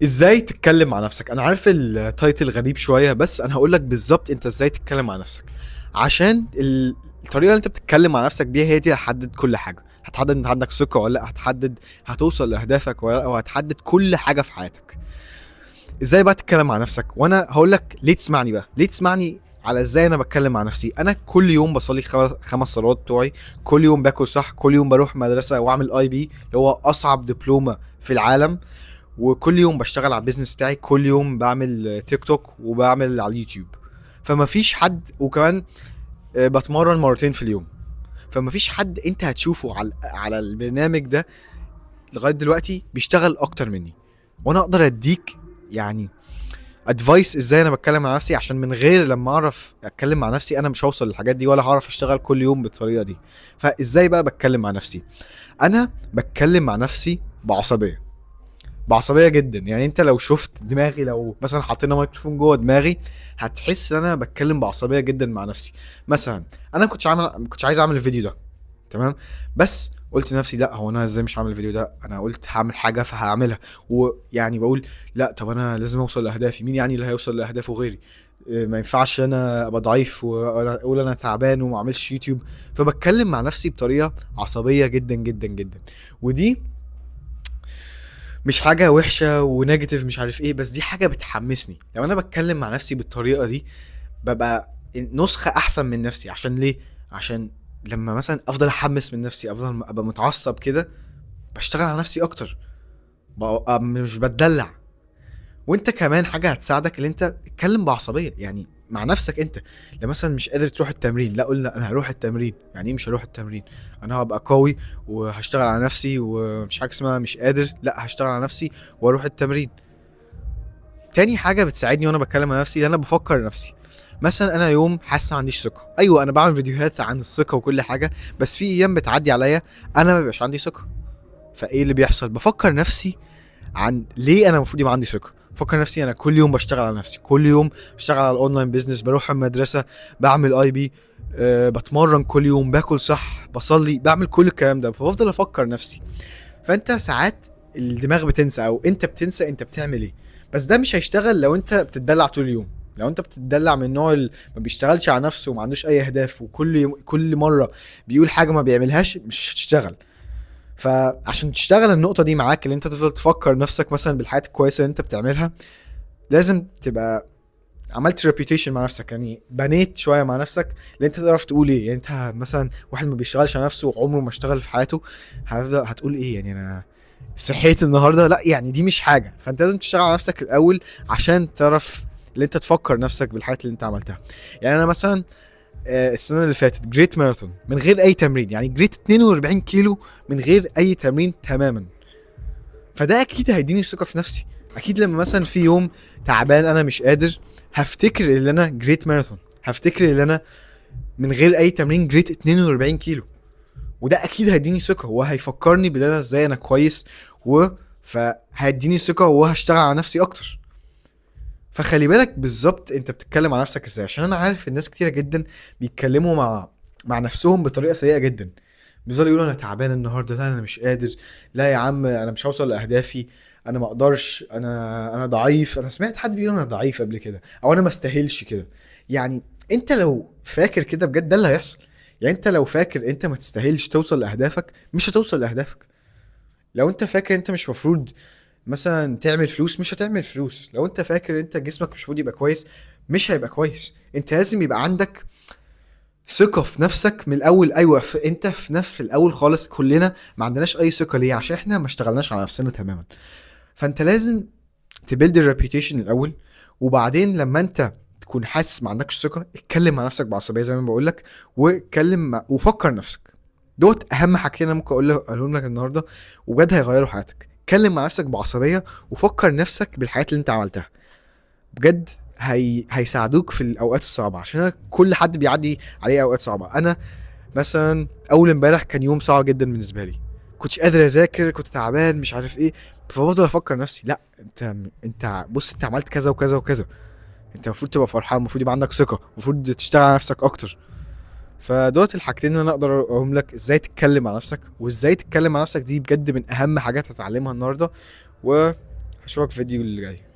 ازاي تتكلم مع نفسك. انا عارف التايتل غريب شويه، بس انا هقول لك بالظبط انت ازاي تتكلم مع نفسك. عشان الطريقه اللي انت بتتكلم مع نفسك بيها هي دي هتحدد كل حاجه. هتحدد انت عندك ثقه ولا لا، هتحدد هتوصل لاهدافك ولا لا، وهتحدد كل حاجه في حياتك. ازاي بقى تتكلم مع نفسك؟ وانا هقول لك ليه تسمعني بقى، ليه تسمعني على ازاي انا بتكلم مع نفسي. انا كل يوم بصلي خمس صلوات بتوعي، كل يوم باكل صح، كل يوم بروح مدرسه واعمل اي بي اللي هو اصعب دبلومه في العالم، وكل يوم بشتغل على البيزنس بتاعي، كل يوم بعمل تيك توك وبعمل على اليوتيوب. فما فيش حد، وكمان بتمرن مرتين في اليوم. فما فيش حد انت هتشوفه على البرنامج ده لغايه دلوقتي بيشتغل اكتر مني. وانا اقدر اديك يعني ادفايس ازاي انا بتكلم مع نفسي، عشان من غير لما اعرف اتكلم مع نفسي انا مش هوصل للحاجات دي، ولا هعرف اشتغل كل يوم بالطريقه دي. فازاي بقى بتكلم مع نفسي؟ انا بتكلم مع نفسي بعصبيه، بعصبيه جدا. يعني انت لو شفت دماغي، لو مثلا حطينا ميكروفون جوه دماغي، هتحس ان انا بتكلم بعصبيه جدا مع نفسي. مثلا انا ما كنتش عايز اعمل الفيديو ده، تمام؟ بس قلت لنفسي لا، هو انا ازاي مش هعمل الفيديو ده؟ انا قلت هعمل حاجه فهعملها. ويعني بقول لا، طب انا لازم اوصل لاهدافي. مين يعني اللي هيوصل لاهدافه غيري؟ ما ينفعش انا ابقى ضعيف واقول انا تعبان وما اعملش يوتيوب. فبتكلم مع نفسي بطريقه عصبيه جدا جدا جدا. ودي مش حاجه وحشه ونيجاتيف مش عارف ايه، بس دي حاجه بتحمسني. لو انا بتكلم مع نفسي بالطريقه دي ببقى نسخه احسن من نفسي. عشان ليه؟ عشان لما مثلا افضل احمس من نفسي، افضل ابقى متعصب كده، بشتغل على نفسي اكتر، ببقى مش بتدلع. وانت كمان حاجه هتساعدك اللي انت تتكلم بعصبيه يعني مع نفسك. انت لو مثلا مش قادر تروح التمرين، لا قلنا انا هروح التمرين. يعني ايه مش هروح التمرين؟ انا هبقى قوي وهشتغل على نفسي، ومش حاجه اسمها مش قادر، لا هشتغل على نفسي واروح التمرين. تاني حاجه بتساعدني وانا بتكلم مع نفسي، ان انا بفكر نفسي. مثلا انا يوم حاسس ما عنديش ثقه، ايوه انا بعمل فيديوهات عن الثقه وكل حاجه، بس في ايام بتعدي عليا انا ما بيبقاش عندي ثقه. فايه اللي بيحصل؟ بفكر نفسي عن ليه انا المفروض يبقى عندي ثقه. بفكر نفسي انا كل يوم بشتغل على نفسي، كل يوم بشتغل على الاونلاين بيزنس، بروح المدرسه، بعمل اي بي، بتمرن كل يوم، باكل صح، بصلي، بعمل كل الكلام ده. فبفضل افكر نفسي. فانت ساعات الدماغ بتنسى، او انت بتنسى انت بتعمل ايه. بس ده مش هيشتغل لو انت بتتدلع طول اليوم. لو انت بتتدلع من النوع اللي ما بيشتغلش على نفسه وما عندوش اي اهداف، كل مره بيقول حاجه ما بيعملهاش، مش هتشتغل. فعشان تشتغل النقطه دي معاك، اللي انت تفضل تفكر نفسك مثلا بالحاجات الكويسه اللي انت بتعملها، لازم تبقى عملت ريبيوتيشن مع نفسك. يعني بنيت شويه مع نفسك اللي انت تعرف تقول ايه. يعني انت مثلا واحد ما بيشتغلش على نفسه وعمره ما اشتغل في حياته، هتقول ايه؟ يعني انا صحيت النهارده، لا يعني دي مش حاجه. فانت لازم تشتغل على نفسك الاول عشان تعرف اللي انت تفكر نفسك بالحاجات اللي انت عملتها. يعني انا مثلا السنه اللي فاتت جريت ماراثون من غير اي تمرين، يعني جريت 42 كيلو من غير اي تمرين تماما. فده اكيد هيديني ثقه في نفسي. اكيد لما مثلا في يوم تعبان انا مش قادر، هفتكر ان انا جريت ماراثون، هفتكر ان انا من غير اي تمرين جريت 42 كيلو. وده اكيد هيديني ثقه، وهيفكرني بان انا ازاي انا كويس، فهيديني ثقه وهشتغل على نفسي اكتر. فخلي بالك بالظبط انت بتتكلم مع نفسك ازاي، عشان انا عارف الناس كتيره جدا بيتكلموا مع نفسهم بطريقه سيئه جدا. بيفضلوا يقولوا انا تعبان النهارده، لا انا مش قادر، لا يا عم انا مش هوصل لاهدافي، انا ما اقدرش، انا ضعيف. انا سمعت حد بيقول انا ضعيف قبل كده، او انا ما استاهلش كده. يعني انت لو فاكر كده بجد ده اللي هيحصل. يعني انت لو فاكر انت ما تستاهلش توصل لاهدافك، مش هتوصل لاهدافك. لو انت فاكر انت مش مفروض مثلا تعمل فلوس، مش هتعمل فلوس. لو انت فاكر انت جسمك مش المفروض يبقى كويس، مش هيبقى كويس. انت لازم يبقى عندك ثقة في نفسك من الاول. ايوه انت في نفس الاول خالص كلنا ما عندناش اي ثقة. ليه؟ عشان احنا ما اشتغلناش على نفسنا تماما. فانت لازم تبيلد الريبيوتيشن الاول، وبعدين لما انت تكون حاسس ما عندكش ثقة، اتكلم مع نفسك بعصبية زي ما بقول لك، وفكر نفسك. دوت اهم حاجتين انا ممكن اقولهم لك النهارده، وبجد هيغيروا حياتك. اتكلم مع نفسك بعصبيه، وفكر نفسك بالحاجات اللي انت عملتها. بجد هيساعدوك في الاوقات الصعبه. عشان أنا كل حد بيعدي عليه اوقات صعبه. انا مثلا اول امبارح كان يوم صعب جدا بالنسبه لي، كنتش قادر اذاكر، كنت تعبان مش عارف ايه. فبفضل افكر نفسي لا، انت بص، انت عملت كذا وكذا وكذا، انت المفروض تبقى فرحان، المفروض يبقى عندك ثقه، المفروض تشتغل على نفسك اكتر. فدوت الحاجتين اللي انا اقدر اقولهم لك ازاي تتكلم مع نفسك. وازاي تتكلم مع نفسك دي بجد من اهم حاجات هتتعلمها النهارده. وهشوفك اشوفك في الفيديو اللي جاي.